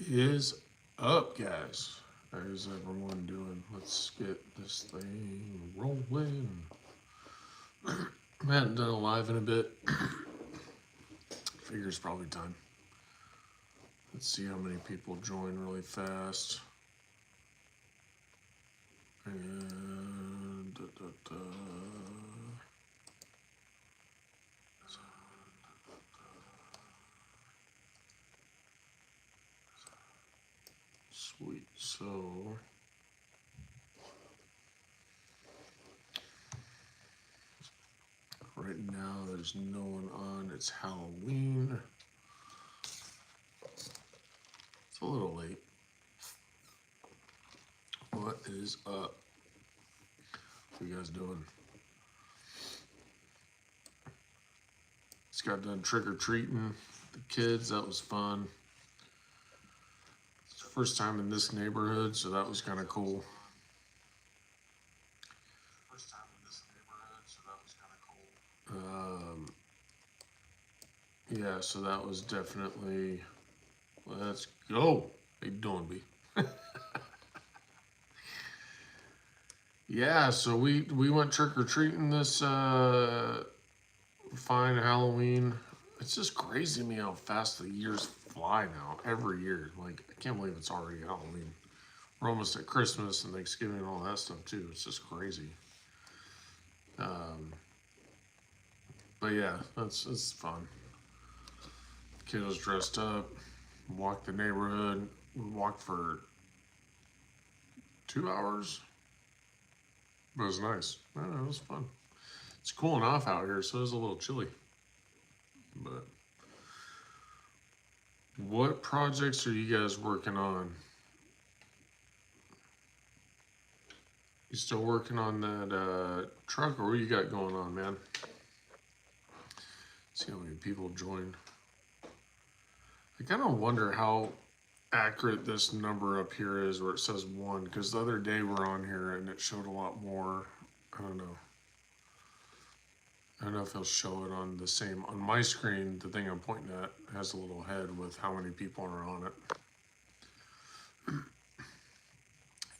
Is up, guys? How's everyone doing? Let's get this thing rolling. I hadn't done a live in a bit. Figure it's probably time. Let's see how many people join really fast. And sweet. So right now there's no one on. It's Halloween. It's a little late. What is up? What you guys doing? Just got done trick-or-treating the kids. That was fun. It's the first time in this neighborhood, so that was kind of cool. Yeah, so that was definitely, let's go. How you doing, B? Yeah, so we went trick-or-treating this fine Halloween. It's just crazy to me how fast the years fly now, every year. Like, I can't believe it's already Halloween. We're almost at Christmas and Thanksgiving and all that stuff too. It's just crazy. But yeah, it's fun. Kiddos dressed up, walked the neighborhood. We walked for 2 hours. But it was nice. Yeah, it was fun. It's cooling off out here, so it was a little chilly. But what projects are you guys working on? You still working on that truck, or what you got going on, man? See how many people join. I kind of wonder how accurate this number up here is where it says 1, because the other day we're on here and it showed a lot more. I don't know if he'll show it on the same. On my screen, the thing I'm pointing at has a little head with how many people are on it.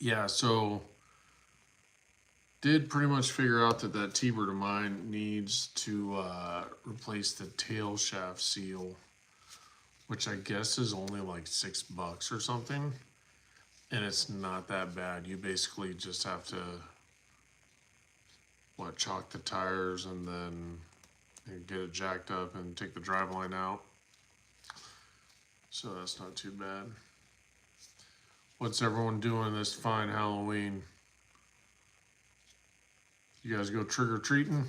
Yeah, so did pretty much figure out that T-bird of mine needs to replace the tail shaft seal, which I guess is only like $6 or something. And it's not that bad. You basically just have to, chalk the tires and then get it jacked up and take the driveline out. So that's not too bad. What's everyone doing this fine Halloween? You guys go trick-or-treating?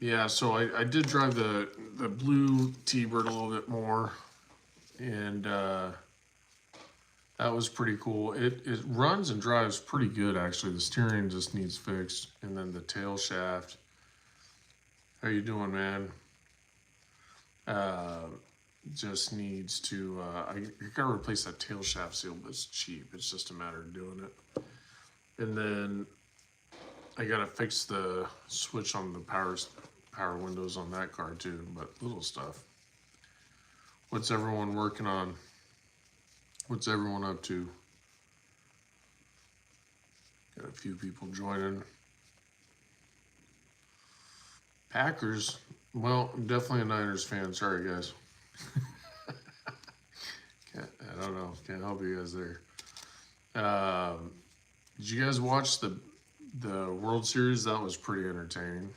Yeah, so I did drive the blue T-bird a little bit more, and that was pretty cool. It runs and drives pretty good, actually. The steering just needs fixed, and then the tail shaft. How you doing, man? Just needs to, I gotta replace that tail shaft seal, but it's cheap. It's just a matter of doing it. And then I gotta fix the switch on the power windows on that car too, but little stuff. What's everyone working on? What's everyone up to? Got a few people joining. Packers, well, I'm definitely a Niners fan. Sorry, guys. I don't know. Can't help you guys there. Did you guys watch the World Series? That was pretty entertaining.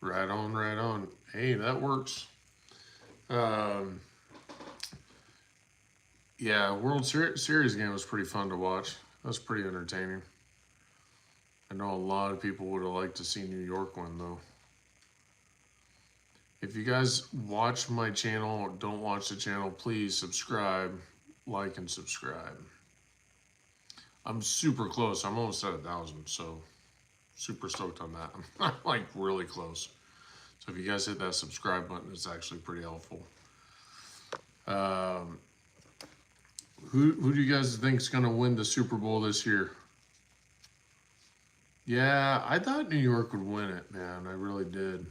Right on, right on. Hey, that works. Yeah, World Series game was pretty fun to watch. That was pretty entertaining. I know a lot of people would have liked to see New York win, though. If you guys watch my channel or don't watch the channel, please subscribe, like, and subscribe. I'm super close. I'm almost at 1,000, so super stoked on that. I'm like really close. So if you guys hit that subscribe button, it's actually pretty helpful. Who do you guys think is going to win the Super Bowl this year? Yeah, I thought New York would win it, man. I really did.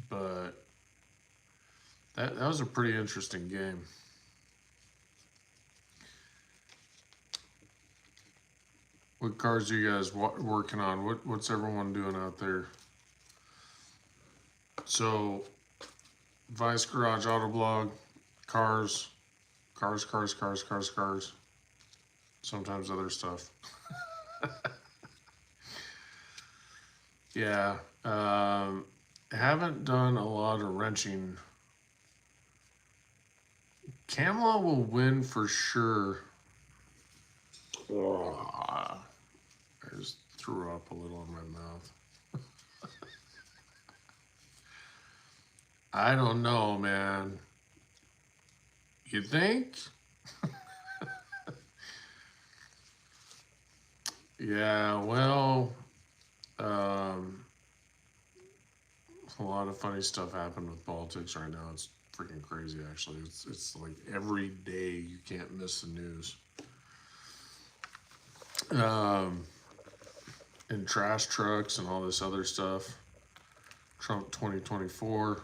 but that was a pretty interesting game. What cars are you guys working on? What's everyone doing out there? So, Vitus Garage AutoBlog, cars. Sometimes other stuff. Yeah, haven't done a lot of wrenching. Camla will win for sure. I just threw up a little in my mouth. I don't know, man. You think? Yeah, well, a lot of funny stuff happened with politics right now. It's freaking crazy, actually. It's like every day you can't miss the news. And trash trucks and all this other stuff. Trump 2024.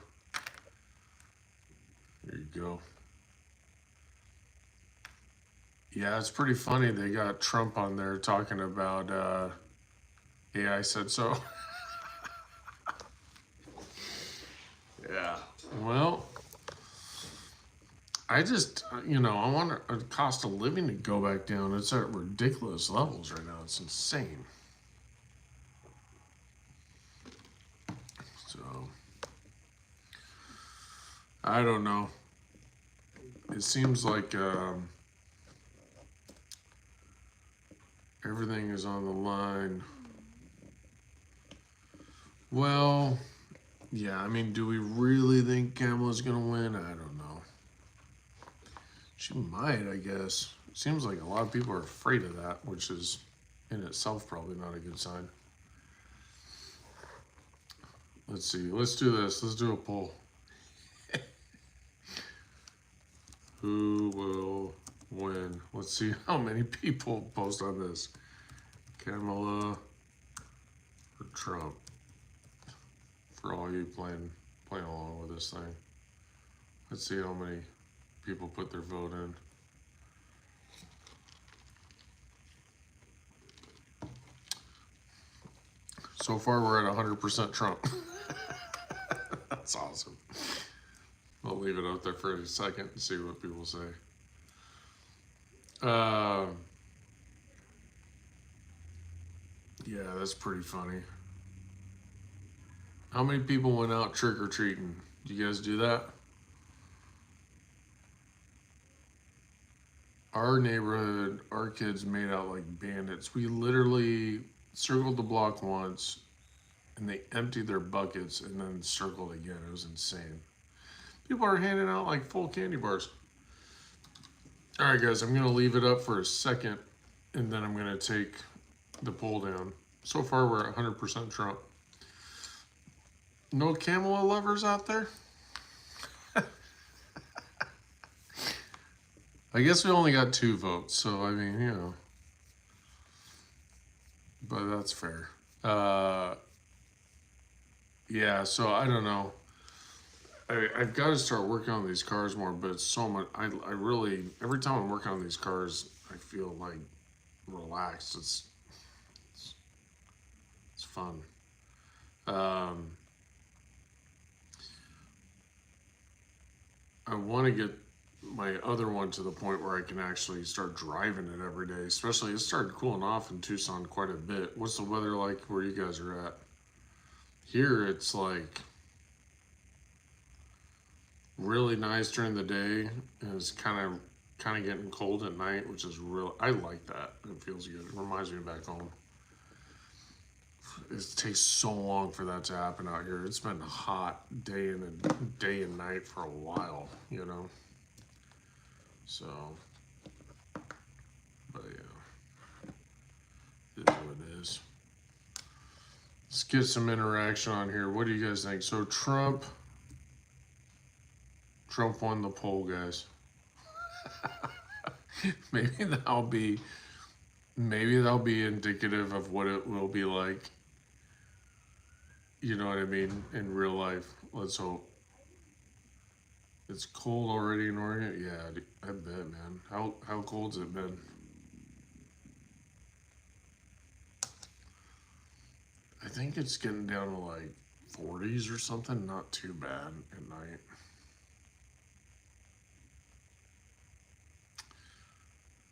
There you go. Yeah, it's pretty funny. They got Trump on there talking about AI said so. Yeah. Well, I just, I want the cost of living to go back down. It's at ridiculous levels right now. It's insane. So, I don't know. It seems like everything is on the line. Well, yeah, I mean, do we really think Kamala's going to win? I don't know. She might, I guess. It seems like a lot of people are afraid of that, which is in itself probably not a good sign. Let's see. Let's do this. Let's do a poll. Who will win? Let's see how many people post on this. Kamala or Trump? For all you playing along with this thing. Let's see how many people put their vote in. So far, we're at 100% Trump. That's awesome. I'll leave it out there for a second and see what people say. Yeah, that's pretty funny. How many people went out trick-or-treating? Do you guys do that? Our neighborhood, our kids made out like bandits. We literally circled the block once, and they emptied their buckets and then circled again. It was insane. People are handing out like full candy bars. All right, guys, I'm going to leave it up for a second, and then I'm going to take the poll down. So far, we're at 100% Trump. No Kamala lovers out there? I guess we only got 2 votes, so I mean, but that's fair. Yeah, so I don't know. I've got to start working on these cars more, but it's so much. I really, every time I'm working on these cars, I feel like relaxed. It's fun. I want to get my other one to the point where I can actually start driving it every day. Especially, it started cooling off in Tucson quite a bit. What's the weather like where you guys are at? Here, it's like really nice during the day, and it's kind of getting cold at night, which is real. I like that. It feels good. It reminds me of back home. It takes so long for that to happen out here. It's been hot day and night for a while, So, but yeah, it is what it is. Let's get some interaction on here. What do you guys think? So Trump won the poll, guys. Maybe that'll be indicative of what it will be like. You know what I mean? In real life. Let's hope. It's cold already in Oregon? Yeah, I bet, man. How cold's it been? I think it's getting down to like 40s or something. Not too bad at night.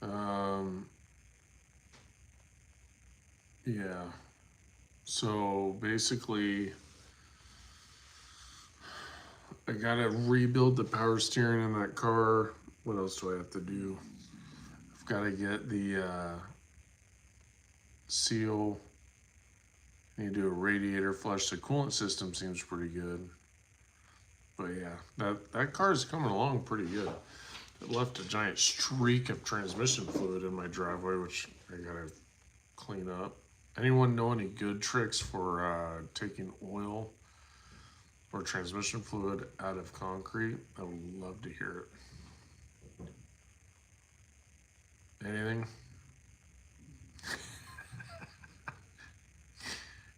Um, yeah. So basically, I gotta rebuild the power steering in that car. What else do I have to do? I've got to get the seal. I need to do a radiator flush. The coolant system seems pretty good. But yeah, that car is coming along pretty good. It left a giant streak of transmission fluid in my driveway, which I gotta clean up. Anyone know any good tricks for taking oil or transmission fluid out of concrete? I would love to hear it. Anything?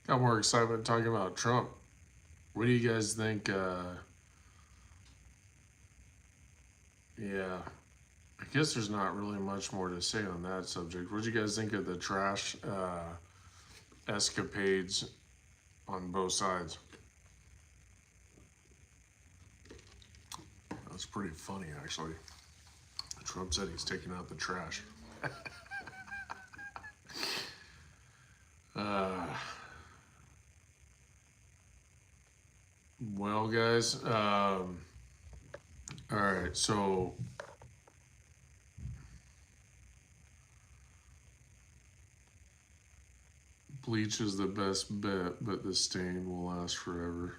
Got more excitement talking about Trump. What do you guys think? Yeah, I guess there's not really much more to say on that subject. What do you guys think of the trash escapades on both sides? That's pretty funny, actually. Trump said he's taking out the trash. uh, well, guys, all right, so bleach is the best bet, but the stain will last forever.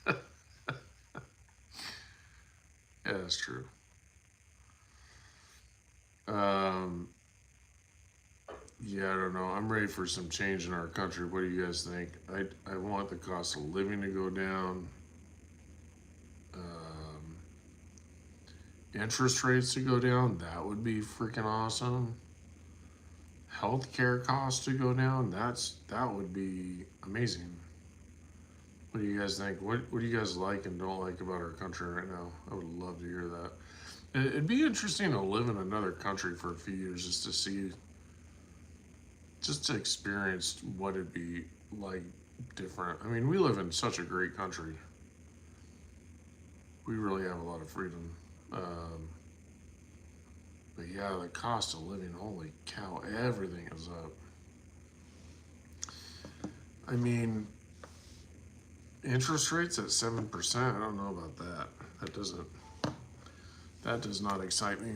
Yeah, that's true. Yeah, I don't know. I'm ready for some change in our country. What do you guys think? I want the cost of living to go down. Interest rates to go down. That would be freaking awesome. Healthcare costs to go down. That would be amazing. What do you guys think? What do you guys like and don't like about our country right now? I would love to hear that. It'd be interesting to live in another country for a few years just to see, just to experience what it'd be like different. I mean, we live in such a great country. We really have a lot of freedom. But yeah, the cost of living, holy cow, everything is up. I mean, interest rates at 7%. I don't know about that. That does not excite me.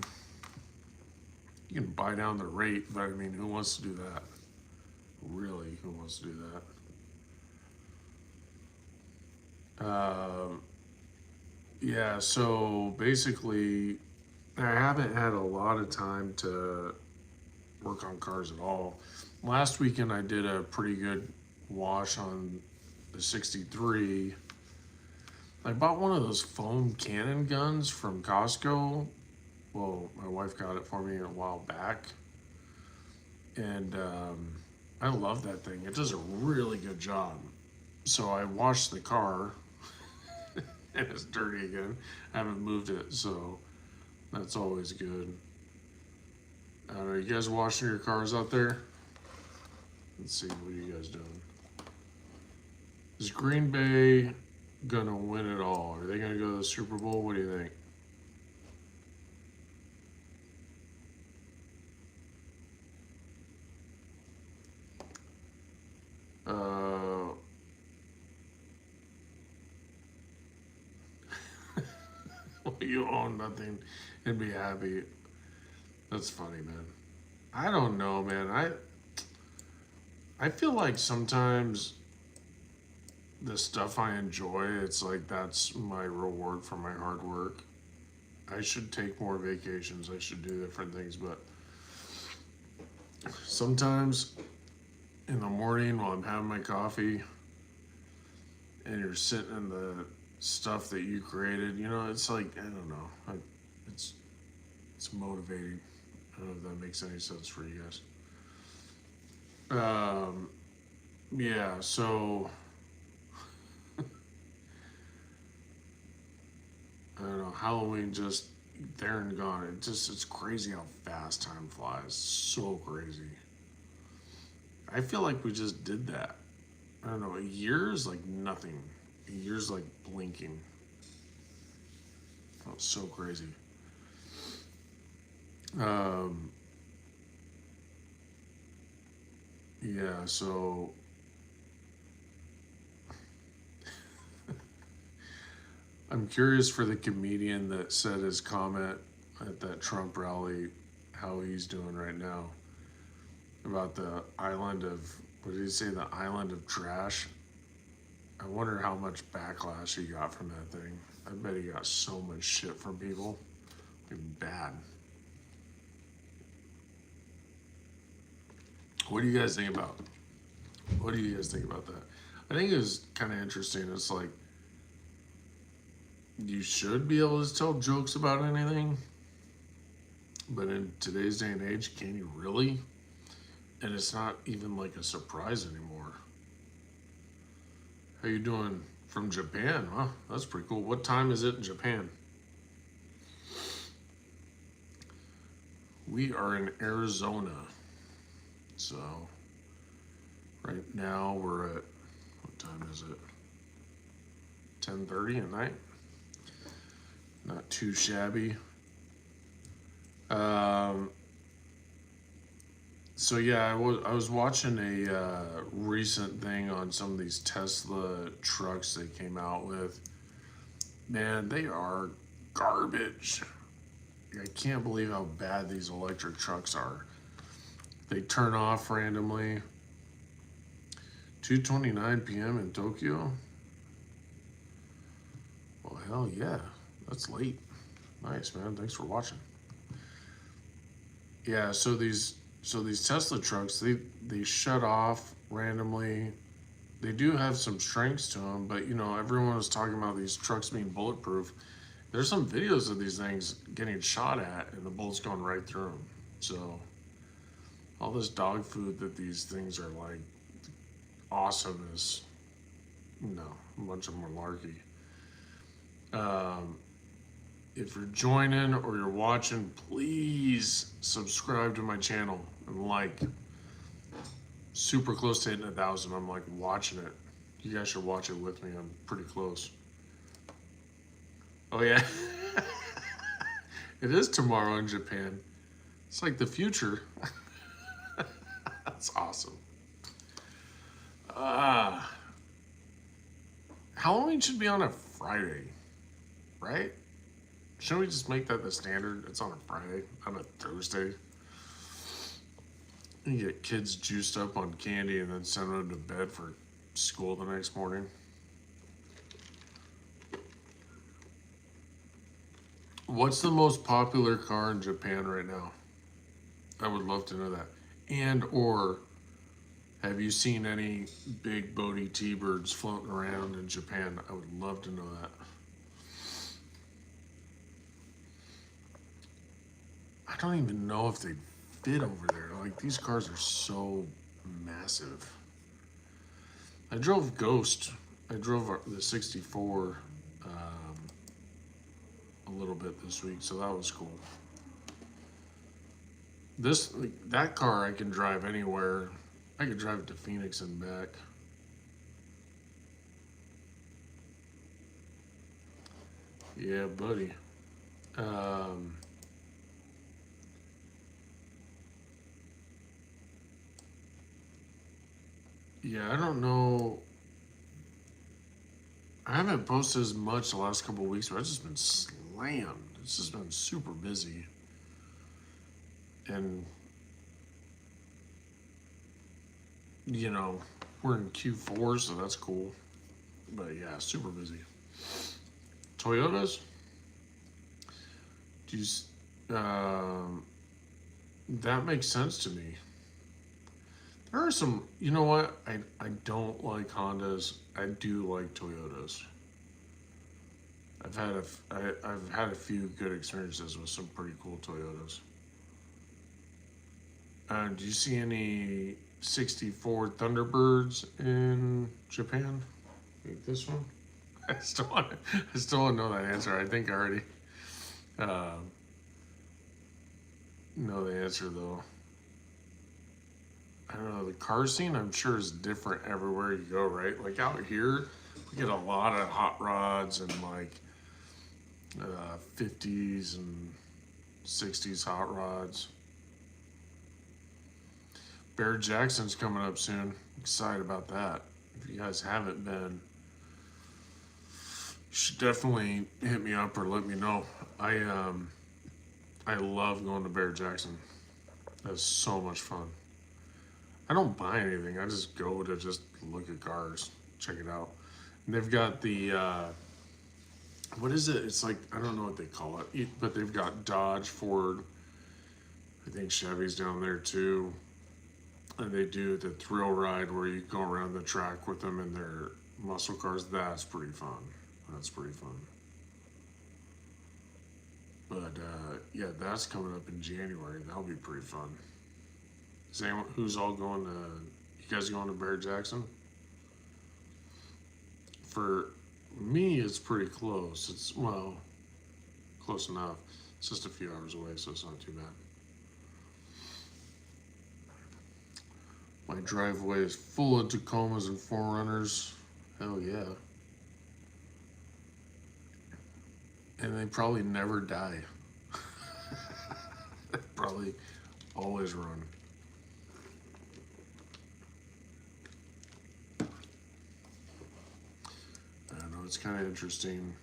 You can buy down the rate, but I mean, who wants to do that? Really, who wants to do that? Yeah, so basically, I haven't had a lot of time to work on cars at all. Last weekend, I did a pretty good wash on the 63. I bought one of those foam cannon guns from Costco. Well, my wife got it for me a while back. And I love that thing. It does a really good job. So I washed the car and it's dirty again. I haven't moved it, so that's always good. I don't know, you guys washing your cars out there? Let's see, what are you guys doing? Is Green Bay gonna win it all? Are they gonna go to the Super Bowl? What do you think? Well, you own nothing and be happy. That's funny, man. I don't know, man. I feel like sometimes the stuff I enjoy, it's like that's my reward for my hard work. I should take more vacations. I should do different things, but sometimes in the morning while I'm having my coffee and you're sitting in the stuff that you created, you know, it's like, I don't know. It's motivating. I don't know if that makes any sense for you guys. Yeah, so Halloween just there and gone. It's crazy how fast time flies. So crazy. I feel like we just did that. I don't know. A year is like nothing. A year's like blinking. That was so crazy. Yeah, so I'm curious for the comedian that said his comment at that Trump rally, how he's doing right now about the island of, what did he say, the island of trash? I wonder how much backlash he got from that thing. I bet he got so much shit from people. Bad. What do you guys think about? What do you guys think about that? I think it was kind of interesting. It's like, you should be able to tell jokes about anything, but in today's day and age, can you really? And it's not even like a surprise anymore. How you doing from Japan? Huh? That's pretty cool. What time is it in Japan? We are in Arizona. So right now we're at, what time is it? 10:30 at night. Not too shabby. So yeah, I was watching a recent thing on some of these Tesla trucks they came out with. Man, they are garbage. I can't believe how bad these electric trucks are. They turn off randomly. 2:29 p.m. in Tokyo. Well, hell yeah, that's late. Nice, man. Thanks for watching. Yeah, so these Tesla trucks, they shut off randomly. They do have some strengths to them, but you know, everyone was talking about these trucks being bulletproof. There's some videos of these things getting shot at and the bullets going right through them. So all this dog food that these things are like awesome is, no, a bunch of malarkey. If you're joining or you're watching, please subscribe to my channel and like. Super close to hitting 1,000. I'm like watching it. You guys should watch it with me. I'm pretty close. Oh yeah. It is tomorrow in Japan. It's like the future. That's awesome. Halloween should be on a Friday, right? Shouldn't we just make that the standard? It's on a Friday, not a Thursday. You get kids juiced up on candy and then send them to bed for school the next morning. What's the most popular car in Japan right now? I would love to know that. And or have you seen any big Bodhi T-birds floating around in Japan? I would love to know that. I don't even know if they fit over there. Like, these cars are so massive. I drove Ghost. I drove the 64 a little bit this week, so that was cool. That car I can drive anywhere. I could drive it to Phoenix and back. Yeah, buddy. Yeah, I don't know. I haven't posted as much the last couple of weeks, but I've just been slammed. It's just been super busy. And, you know, we're in Q4, so that's cool. But yeah, super busy. Toyotas? Do you, that makes sense to me. There are some, you know what? I don't like Hondas. I do like Toyotas. I've had a few good experiences with some pretty cool Toyotas. Do you see any 64 Thunderbirds in Japan? Like this one? I still want to know that answer. I think I already Uh, know the answer though. I don't know. The car scene, I'm sure, is different everywhere you go, right? Like out here, we get a lot of hot rods and like 50s and 60s hot rods. Bear Jackson's coming up soon. Excited about that. If you guys haven't been, you should definitely hit me up or let me know. I love going to Bear Jackson. That's so much fun. I don't buy anything. I just go to just look at cars, check it out. And they've got the what is it? It's like I don't know what they call it, but they've got Dodge, Ford. I think Chevy's down there too. And they do the thrill ride where you go around the track with them in their muscle cars. That's pretty fun. That's pretty fun. But yeah, that's coming up in January. That'll be pretty fun. Is anyone who's all going to? You guys going to Bear Jackson? For me, it's pretty close. It's well, close enough. It's just a few hours away, so it's not too bad. My driveway is full of Tacomas and 4Runners. Hell yeah. And they probably never die. They probably always run. I don't know, it's kind of interesting.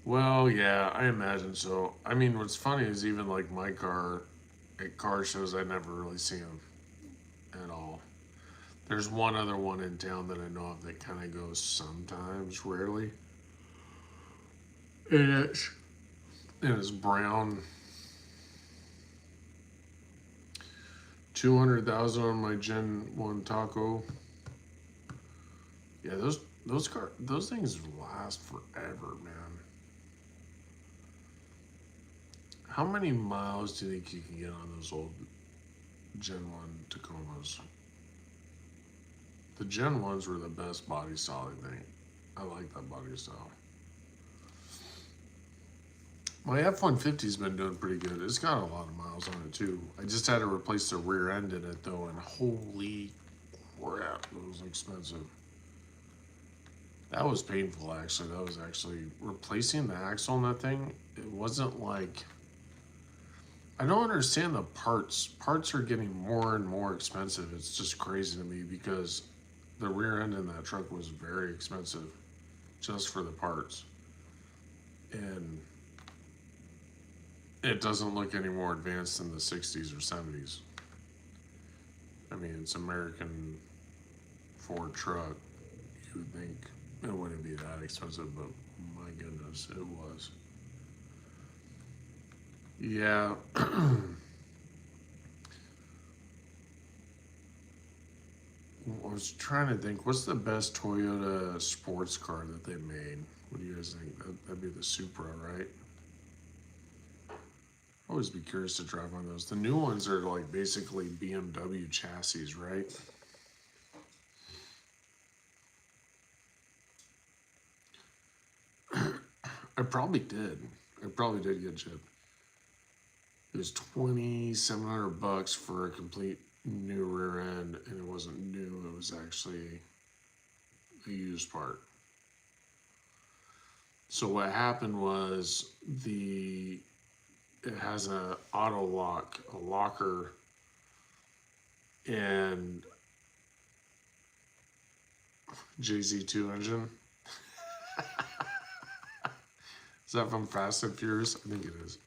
Well, yeah, I imagine so. I mean, what's funny is even like my car at car shows, I never really see them at all. There's one other one in town that I know of that kind of goes sometimes, rarely. And it's brown. 200,000 on my Gen 1 Taco. Yeah, those things last forever, man. How many miles do you think you can get on those old Gen 1 Tacomas? The Gen 1s were the best body style, I think. I like that body style. My F-150's been doing pretty good. It's got a lot of miles on it too. I just had to replace the rear end in it though, and holy crap, it was expensive. That was painful actually. That was actually replacing the axle on that thing. It wasn't like, I don't understand the parts. Parts are getting more and more expensive. It's just crazy to me because the rear end in that truck was very expensive just for the parts. And it doesn't look any more advanced than the 60s or 70s. I mean, it's American Ford truck. You would think it wouldn't be that expensive, but my goodness, it was. Yeah. I was trying to think, what's the best Toyota sports car that they made? What do you guys think? That'd be the Supra, right? I always be curious to drive one of those. The new ones are like basically BMW chassis, right? I probably did. I probably did get chipped. It was $2,700 for a complete new rear end, and it wasn't new. It was actually a used part. So what happened was it has an auto lock, a locker, and JZ2 engine. Is that from Fast and Furious? I think it is.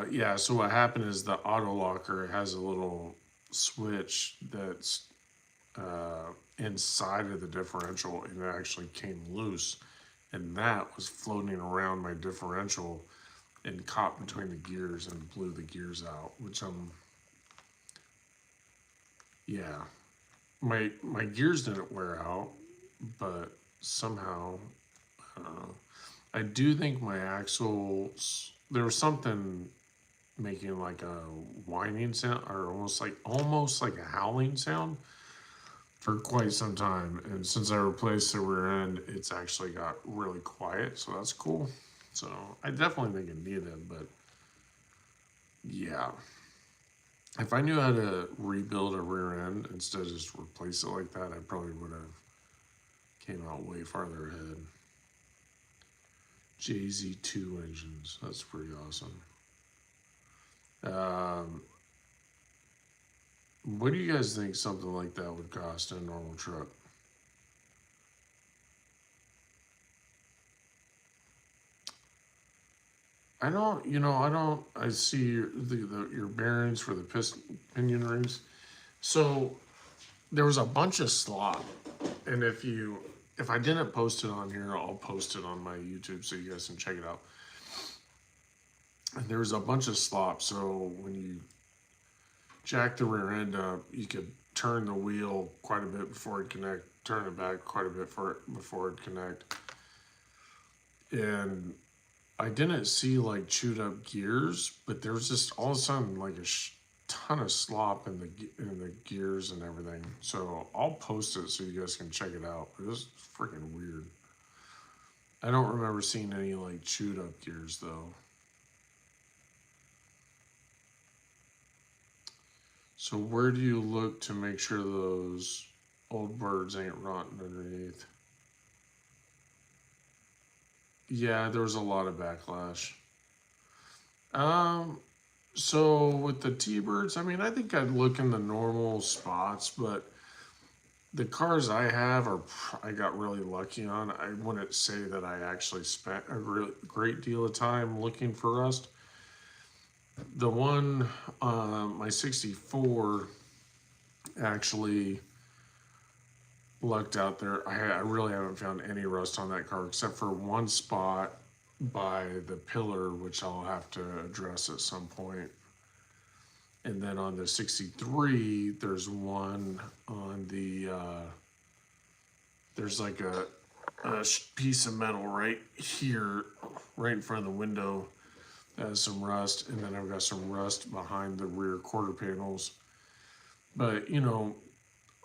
Yeah, so what happened is the auto locker has a little switch that's inside of the differential, and it actually came loose, and that was floating around my differential and caught between the gears and blew the gears out, which yeah, my gears didn't wear out, but somehow, I don't know. I do think my axles, there was something making like a whining sound, or almost like a howling sound for quite some time. And since I replaced the rear end, it's actually got really quiet, so that's cool. So I definitely think it needed, but yeah. If I knew how to rebuild a rear end instead of just replace it like that, I probably would have came out way farther ahead. JZ2 engines, that's pretty awesome. What do you guys think something like that would cost in a normal truck? I see your bearings for the pinion rings. So there was a bunch of slop, and if I didn't post it on here, I'll post it on my YouTube so you guys can check it out. And there was a bunch of slop, so when you jack the rear end up, you could turn the wheel quite a bit before it connect, turn it back quite a bit before it connect. And I didn't see like chewed up gears, but there was just all of a sudden like a ton of slop in the gears and everything. So I'll post it so you guys can check it out. It was freaking weird. I don't remember seeing any like chewed up gears though. So where do you look to make sure those old birds ain't rotting underneath? Yeah, there was a lot of backlash. So with the T-birds, I mean, I think I'd look in the normal spots, but the cars I have I got really lucky on. I wouldn't say that I actually spent a really great deal of time looking for rust. The one, my 64, actually lucked out there. I really haven't found any rust on that car except for one spot by the pillar, which I'll have to address at some point. And then on the 63, there's one on the, there's like a piece of metal right here, right in front of the window, that has some rust. And then I've got some rust behind the rear quarter panels. But, a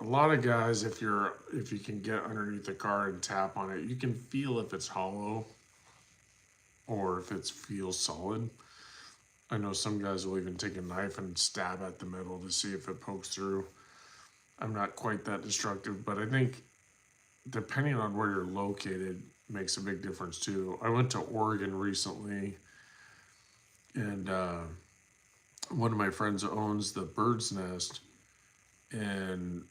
lot of guys, if you can get underneath the car and tap on it, you can feel if it's hollow or if it feels solid. I know some guys will even take a knife and stab at the metal to see if it pokes through. I'm not quite that destructive, but I think depending on where you're located makes a big difference too. I went to Oregon recently, and one of my friends owns the Bird's Nest, and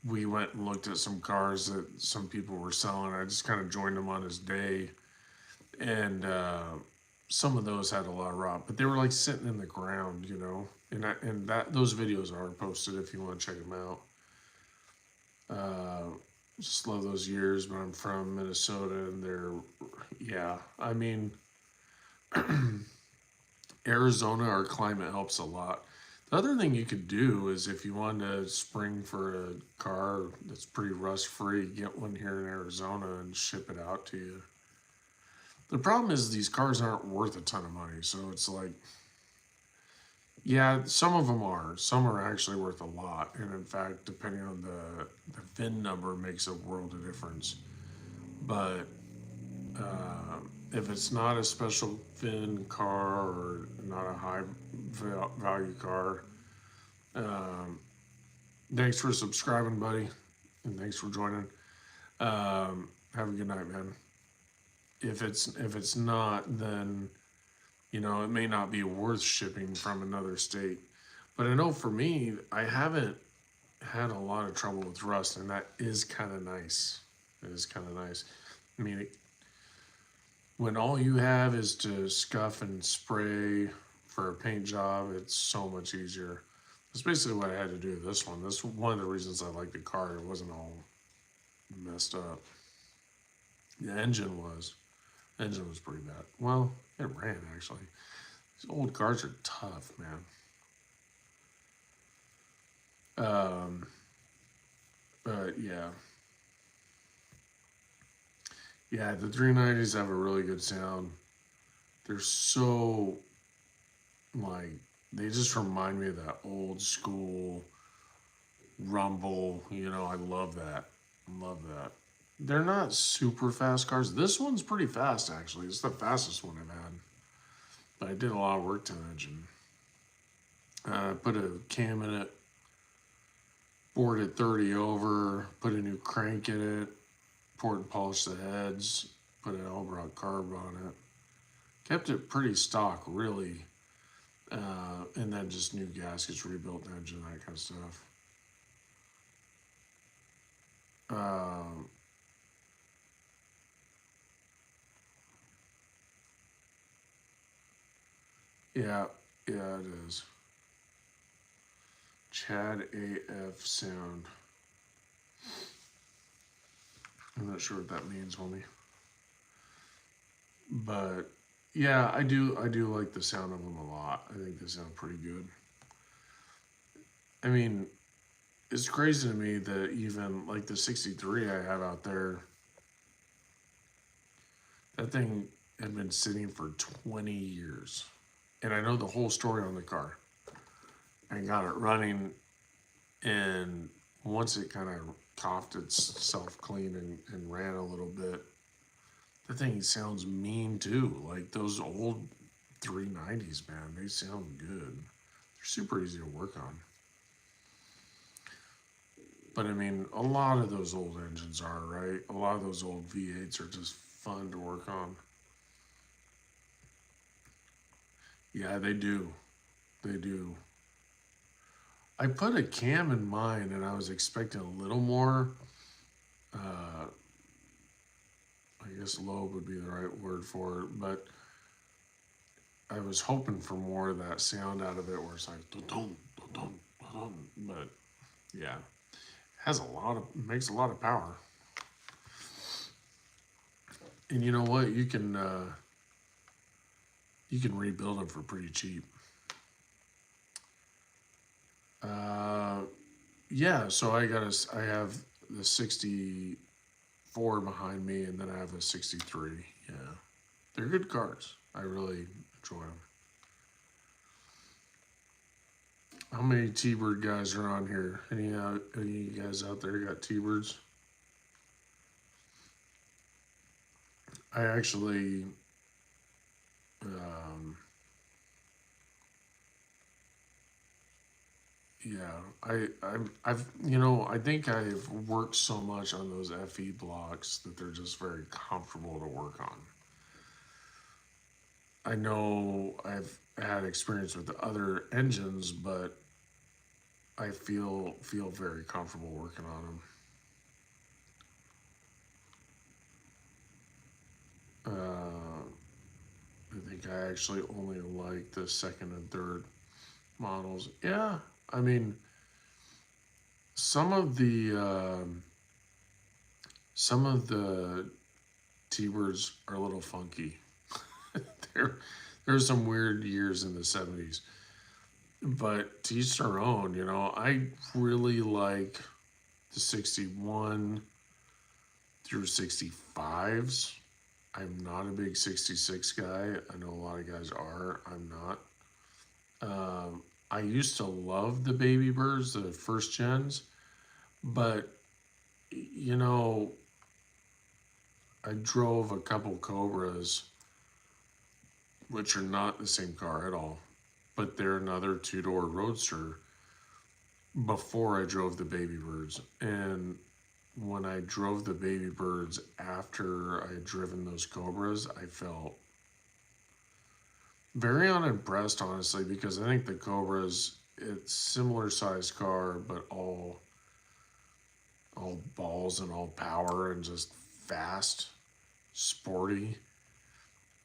we went and looked at some cars that some people were selling. I just kind of joined him on his day, and some of those had a lot of rot, but they were like sitting in the ground, and those videos are posted if you want to check them out. Just love those years, but I'm from Minnesota, and I mean, Arizona, our climate helps a lot. The other thing you could do is if you want to spring for a car that's pretty rust free, get one here in Arizona and ship it out to you. The problem is these cars aren't worth a ton of money, so it's like, yeah, some of them are. Some are actually worth a lot, and in fact, depending on the VIN number, makes a world of difference. But if it's not a special VIN car or not a high value car, thanks for subscribing, buddy, and thanks for joining. Have a good night, man. If it's not, then it may not be worth shipping from another state. But I know for me, I haven't had a lot of trouble with rust, and that is kind of nice. It is kind of nice. I mean, when all you have is to scuff and spray for a paint job, it's so much easier. That's basically what I had to do with this one. That's one of the reasons I like the car. It wasn't all messed up. The engine was pretty bad. Well, it ran actually. These old cars are tough, man. But yeah, the 390s have a really good sound. They're so Like, they just remind me of that old school rumble. I love that. Love that. They're not super fast cars. This one's pretty fast, actually. It's the fastest one I've had. But I did a lot of work to the engine. Put a cam in it, bored it 30 over, put a new crank in it, poured and polished the heads, put an Elbrock carb on it. Kept it pretty stock, really. And then just new gaskets, rebuilt the engine, that kind of stuff. Yeah, yeah, it is. Chad AF sound. I'm not sure what that means, homie. But yeah, I do like the sound of them a lot. I think they sound pretty good. I mean, it's crazy to me that even like the 63 I have out there, that thing had been sitting for 20 years. And I know the whole story on the car. I got it running, and once it kind of coughed itself clean and ran a little bit, the thing sounds mean too. Like those old 390s, man, they sound good. They're super easy to work on. But I mean, a lot of those old engines are, right? A lot of those old V8s are just fun to work on. Yeah, they do. They do. I put a cam in mine and I was expecting a little more. I guess low would be the right word for it, but I was hoping for more of that sound out of it where it's like, dun, dun, dun, dun, but yeah, makes a lot of power. And you know what? You can rebuild them for pretty cheap. Yeah, so I have the 64 behind me, and then I have a 63. Yeah, they're good cars. I really enjoy them. How many T-Bird guys are on here? Any of you guys out there got T-Birds? I actually, yeah, I think I've worked so much on those FE blocks that they're just very comfortable to work on. I know I've had experience with the other engines, but I feel very comfortable working on them. I think I actually only like the second and third models. Yeah, I mean, some of the T-Birds are a little funky. There's some weird years in the 70s, but to each their own. I really like the 61 through 65s. I'm not a big 66 guy. I know a lot of guys are. I'm not. I used to love the baby birds, the first gens, but I drove a couple Cobras, which are not the same car at all, but they're another two-door Roadster before I drove the baby birds. And when I drove the baby birds after I had driven those Cobras, I felt very unimpressed, honestly, because I think the Cobras, it's similar size car, but all balls and all power and just fast, sporty.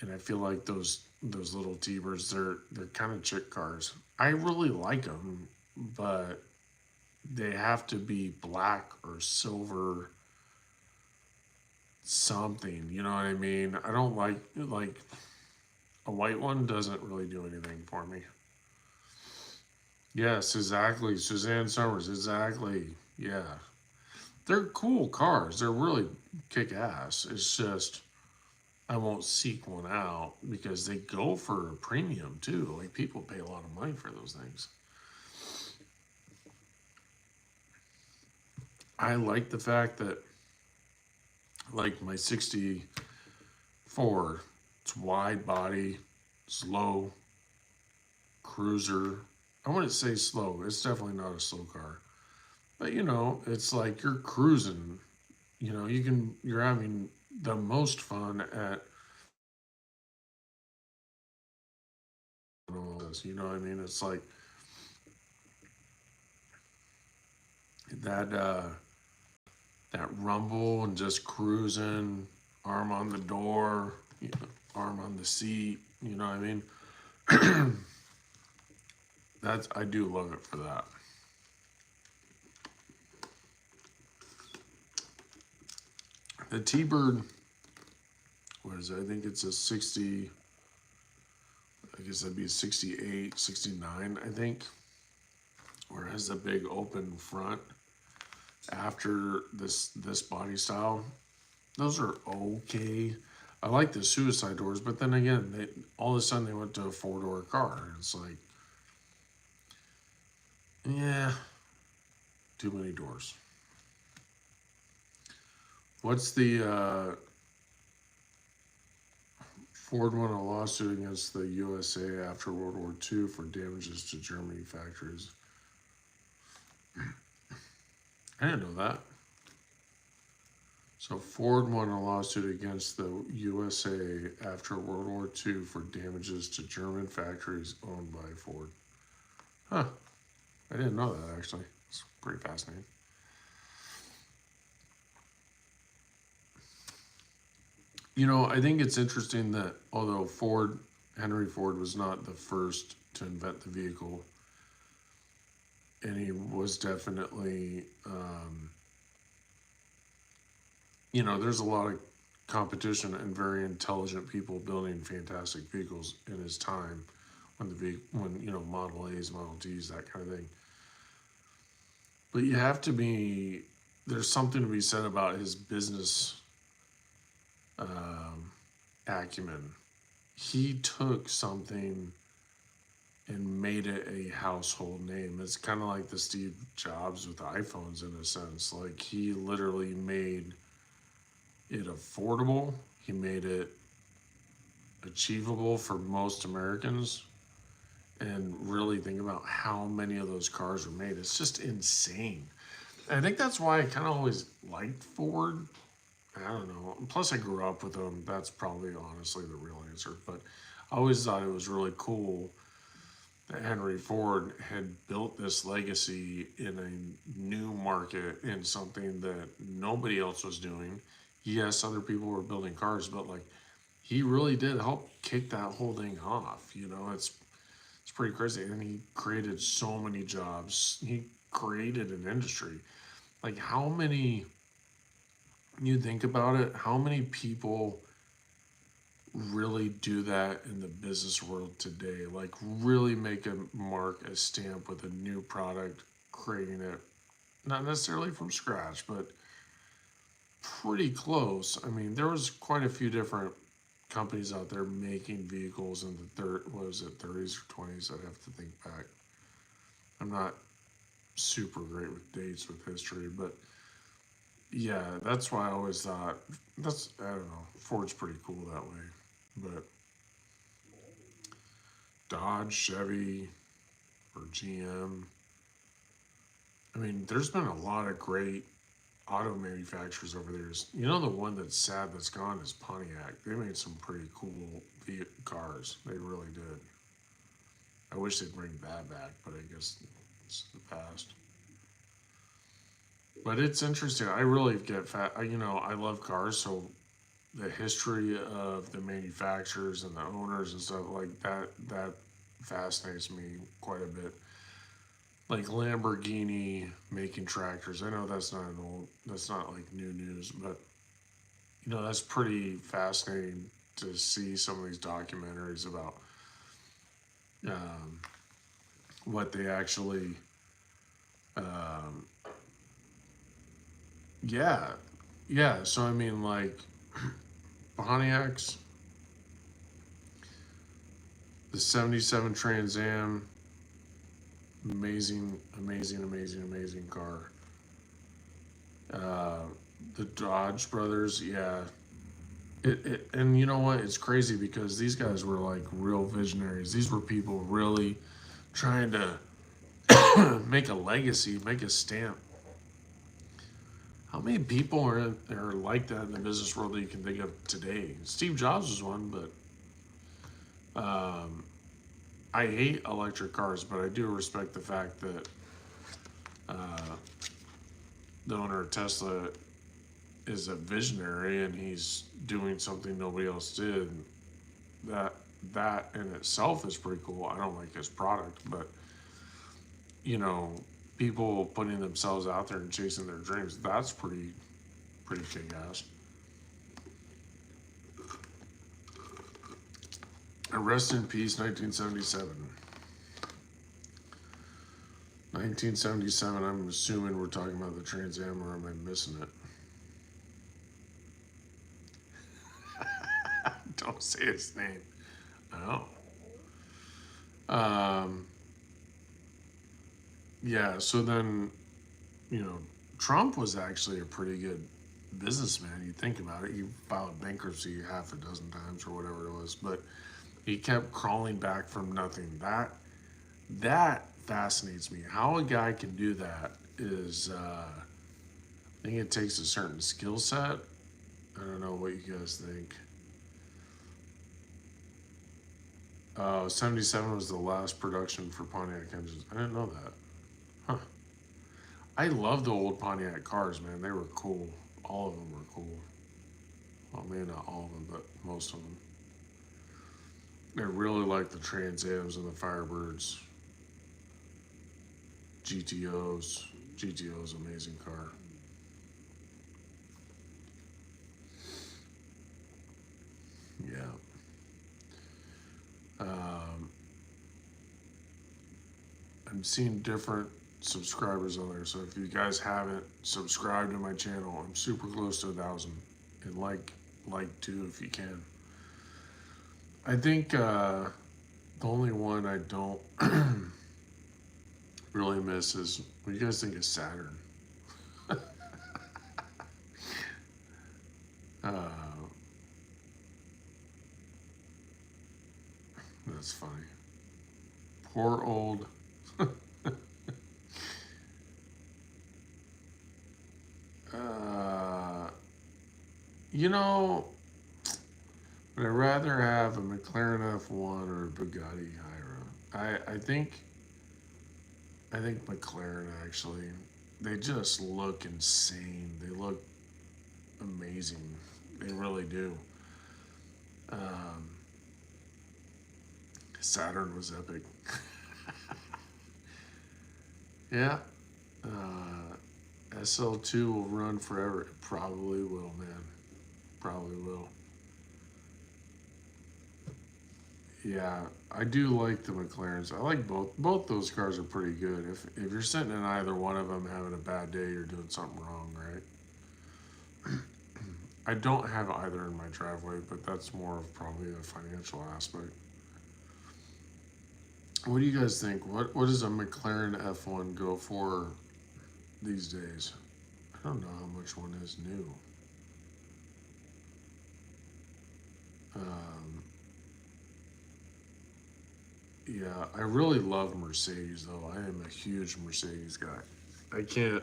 And I feel like those little T-Birds, they're kind of chick cars. I really like them, but they have to be black or silver something, you know what I mean? I don't like a white one doesn't really do anything for me. Yes, exactly. Suzanne Summers, exactly. Yeah. They're cool cars. They're really kick ass. It's just I won't seek one out because they go for a premium too. Like people pay a lot of money for those things. I like the fact that like my 64, it's wide body, it's low, cruiser. I wouldn't say slow. It's definitely not a slow car. But you know, it's like you're cruising. You know, you're having the most fun at all this. You know what I mean? It's like that that rumble and just cruising, arm on the door, you know, arm on the seat. You know what I mean? That's I do love it for that. The T-Bird, what is it? I think it's a 60. I guess that'd be a 68, 69, I think. Where it has the big open front after this body style. Those are okay. I like the suicide doors, but then again, all of a sudden they went to a 4-door car. It's like, yeah, too many doors. What's the Ford won a lawsuit against the USA after World War II for damages to Germany factories. I didn't know that. So Ford won a lawsuit against the USA after World War II for damages to German factories owned by Ford. Huh. I didn't know that, actually. It's pretty fascinating. You know, I think it's interesting that although Henry Ford was not the first to invent the vehicle, and he was definitely, you know, there's a lot of competition and very intelligent people building fantastic vehicles in his time when you know, Model A's, Model T's, that kind of thing. But you have to be, there's something to be said about his business acumen. He took something and made it a household name. It's kind of like the Steve Jobs with the iPhones in a sense. Like he literally made it affordable. He made it achievable for most Americans. And really think about how many of those cars were made. It's just insane. And I think that's why I kind of always liked Ford. I don't know. Plus, I grew up with them. That's probably honestly the real answer. But I always thought it was really cool that Henry Ford had built this legacy in a new market in something that nobody else was doing. Yes, other people were building cars, but like he really did help kick that whole thing off. You know, it's pretty crazy. And he created so many jobs. He created an industry. Like how many, you think about it, how many people really do that in the business world today? Like really make a mark, a stamp with a new product, creating it, not necessarily from scratch, but pretty close. I mean, there was quite a few different companies out there making vehicles in the what was it, 30s or 20s? I'd have to think back. I'm not super great with dates with history, but yeah, that's why I always thought I don't know, Ford's pretty cool that way. But Dodge, Chevy, or GM, I mean, there's been a lot of great auto manufacturers over there. You know, the one that's sad that's gone is Pontiac. They made some pretty cool cars. They really did. I wish they'd bring that back, but I guess it's the past. But it's interesting. I really get you know, I love cars, so the history of the manufacturers and the owners and stuff like that fascinates me quite a bit. Like Lamborghini making tractors. I know that's not like new news, but you know, that's pretty fascinating to see some of these documentaries about um, what they actually, um, yeah, yeah. So I mean, like, Pontiacs, the 77 Trans Am, amazing, amazing, amazing, amazing car. The Dodge brothers, yeah. And you know what? It's crazy because these guys were like real visionaries. These were people really trying to make a legacy, make a stamp. How many people are like that in the business world that you can think of today? Steve Jobs was one, but I hate electric cars, but I do respect the fact that the owner of Tesla is a visionary and he's doing something nobody else did. That in itself is pretty cool. I don't like his product, but you know, people putting themselves out there and chasing their dreams, that's pretty kick ass. And rest in peace, 1977. 1977, I'm assuming we're talking about the Trans Am, or am I missing it? Don't say his name. Oh. Yeah, so then, you know, Trump was actually a pretty good businessman. You think about it, he filed bankruptcy half a dozen times or whatever it was, but he kept crawling back from nothing. That fascinates me. How a guy can do that is, I think it takes a certain skill set. I don't know what you guys think. 77 was the last production for Pontiac engines. I didn't know that. Huh. I love the old Pontiac cars, man. They were cool. All of them were cool. Well, maybe not all of them, but most of them. I really like the Trans Ams and the Firebirds. GTOs. GTO's amazing car. Yeah. I'm seeing different subscribers on there, so if you guys haven't subscribed to my channel, I'm super close to 1,000, and like too if you can. I think the only one I don't really miss is, what do you guys think of Saturn? That's funny. Poor old. You know, would I rather have a McLaren F1 or a Bugatti Hyra? I think McLaren actually. They just look insane. They look amazing. They really do. Saturn was epic. Yeah. SL2 will run forever. It probably will, man. Probably will. Yeah, I do like the McLarens. I like both. Both those cars are pretty good. If you're sitting in either one of them having a bad day, you're doing something wrong, right? I don't have either in my driveway, but that's more of probably a financial aspect. What do you guys think? What does a McLaren F1 go for these days? I don't know how much one is new. Yeah, I really love Mercedes though. I am a huge Mercedes guy. I can't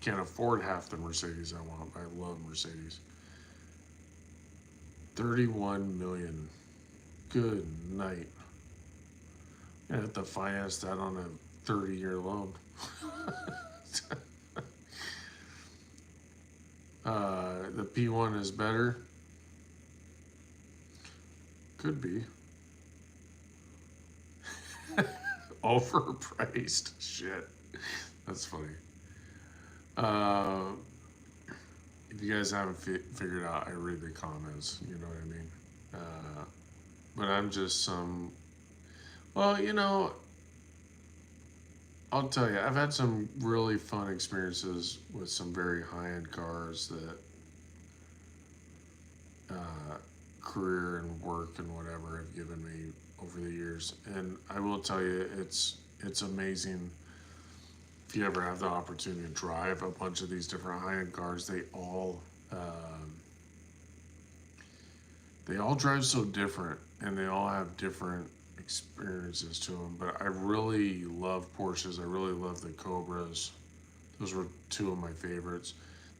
afford half the Mercedes I want, but I love Mercedes. 31 million. Good night. I have to finance that on a 30-year loan. The P1 is better. Could be. Overpriced. Shit. That's funny. If you guys haven't figured out, I read the comments. You know what I mean? But I'm just some... Well, you know, I'll tell you, I've had some really fun experiences with some very high-end cars that career and work and whatever have given me over the years. And I will tell you, it's amazing if you ever have the opportunity to drive a bunch of these different high-end cars. They all drive so different, and they all have different experiences to them. But I really love Porsches. I really love the Cobras. Those were two of my favorites.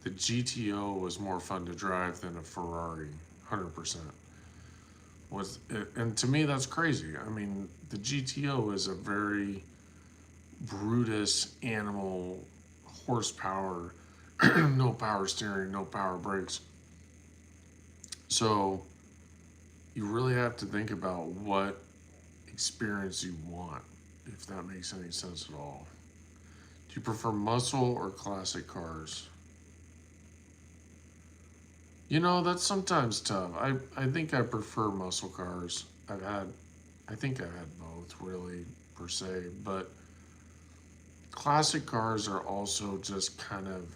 The GTO was more fun to drive than a Ferrari, 100%. And to me, that's crazy. I mean, the GTO is a very Brutus animal, horsepower, no power steering, no power brakes. So you really have to think about what experience you want, if that makes any sense at all. Do you prefer muscle or classic cars? You know, that's sometimes tough. I think I prefer muscle cars. I think I've had both, really, per se. But classic cars are also just kind of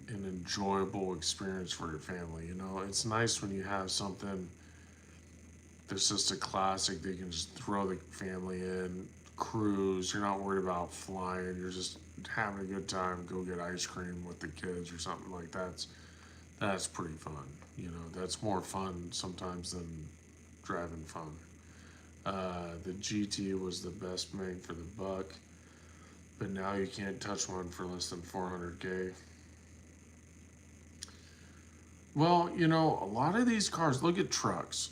an enjoyable experience for your family. You know, it's nice when you have something that's just a classic that you can just throw the family in, cruise. You're not worried about flying. You're just having a good time. Go get ice cream with the kids or something like that. That's pretty fun. You know, that's more fun sometimes than driving fun. The GT was the best bang for the buck, but now you can't touch one for less than 400K. Well, you know, a lot of these cars, look at trucks.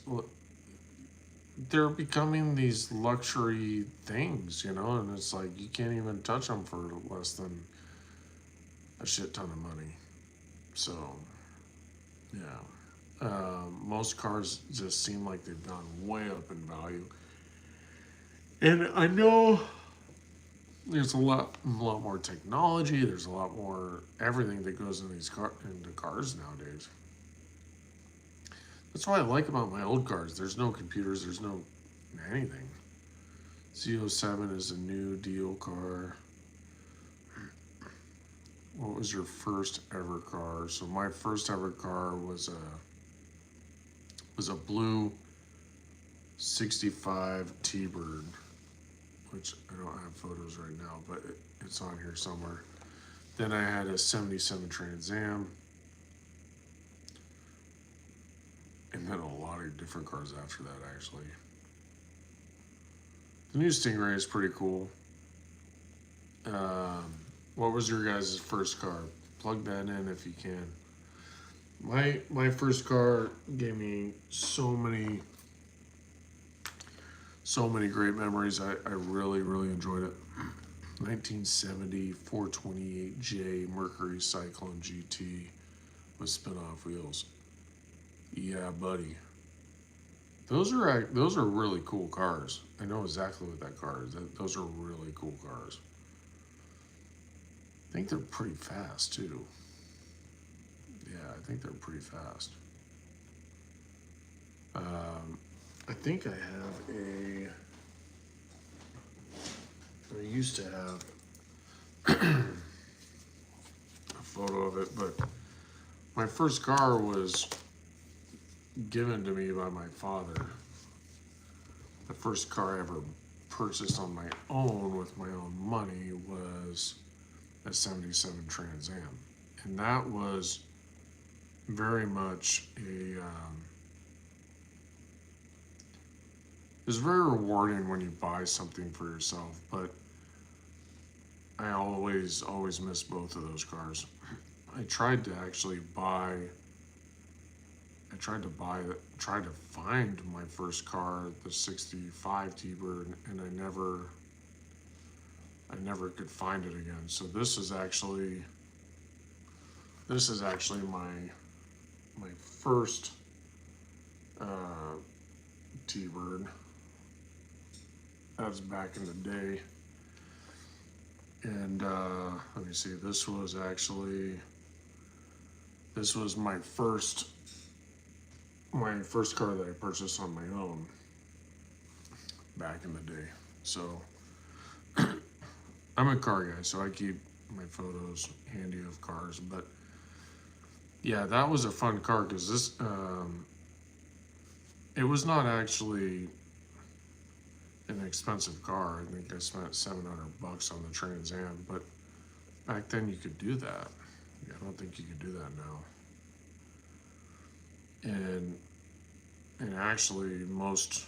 They're becoming these luxury things, you know, and it's like you can't even touch them for less than a shit ton of money. So, yeah. Most cars just seem like they've gone way up in value. And I know there's a lot more technology. There's a lot more everything that goes in into cars nowadays. That's what I like about my old cars. There's no computers. There's no anything. Z07 is a new deal car. What was your first ever car? So my first ever car was a blue 65 T-Bird, which I don't have photos right now, but it's on here somewhere. Then I had a 77 Trans Am, and then a lot of different cars after that, actually. The new Stingray is pretty cool. What was your guys' first car? Plug that in if you can. My first car gave me so many great memories. I really enjoyed it. 1970 428J Mercury Cyclone GT with spin-off wheels. Yeah, buddy. Those are really cool cars. I know exactly what that car is. Those are really cool cars. I think they're pretty fast too. Yeah, I think they're pretty fast. I think I have I used to have a photo of it, but my first car was given to me by my father. The first car I ever purchased on my own with my own money was a 77 Trans Am. And that was very much it was very rewarding when you buy something for yourself, but I always miss both of those cars. I tried to find my first car, the 65 T-Bird, and I never could find it again. So this is actually my first T-Bird. That was back in the day. And let me see, this was my first car that I purchased on my own back in the day. So I'm a car guy, so I keep my photos handy of cars. But yeah, that was a fun car because it was not actually an expensive car. I think I spent $700 on the Trans Am, but back then you could do that. I don't think you could do that now. And actually most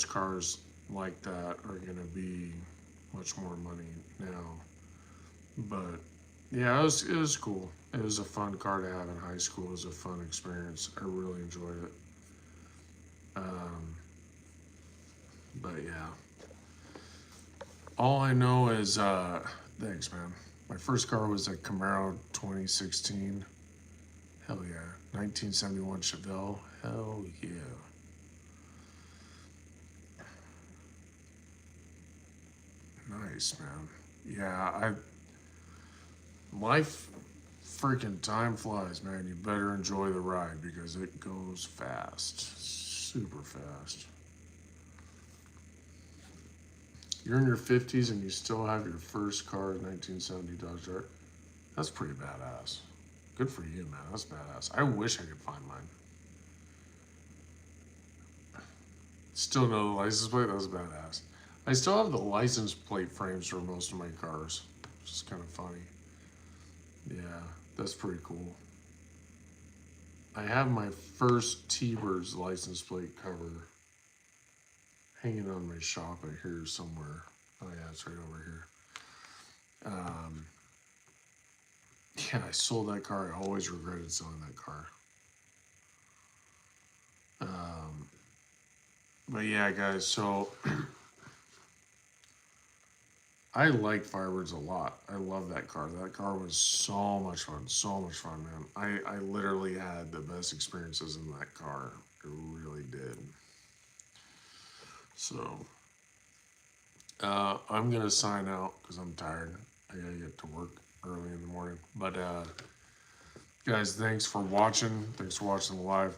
cars like that are gonna be much more money now. But yeah, it was cool. It was a fun car to have in high school. It was a fun experience. I really enjoyed it. But yeah, all I know is thanks, man. My first car was a Camaro 2016. Hell yeah, 1971 Chevelle. Hell yeah. Nice, man. Yeah, life freaking time flies, man. You better enjoy the ride because it goes fast, super fast. You're in your 50s and you still have your first car, 1970 Dodge Dart. That's pretty badass. Good for you, man. That's badass. I wish I could find mine. Still know the license plate. That's badass. I still have the license plate frames for most of my cars, which is kind of funny. Yeah, that's pretty cool. I have my first T-Birds license plate cover hanging on my shop out here somewhere. Oh yeah, it's right over here. Yeah, I sold that car. I always regretted selling that car. But yeah, guys, so I like Firebirds a lot. I love that car. That car was so much fun, man. I literally had the best experiences in that car. I really did. So, I'm going to sign out because I'm tired. I got to get to work early in the morning. But, guys, thanks for watching. Thanks for watching the live.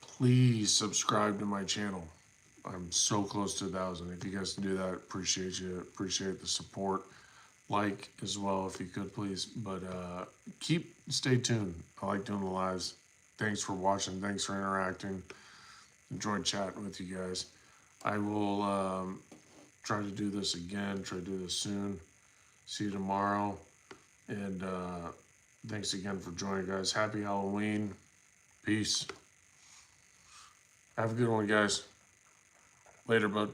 Please subscribe to my channel. I'm so close to 1,000. If you guys can do that, appreciate you. Appreciate the support. Like as well if you could, please. But stay tuned. I like doing the lives. Thanks for watching. Thanks for interacting. Enjoyed chatting with you guys. I will try to do this again. Try to do this soon. See you tomorrow. And thanks again for joining, guys. Happy Halloween. Peace. Have a good one, guys. Later, bud.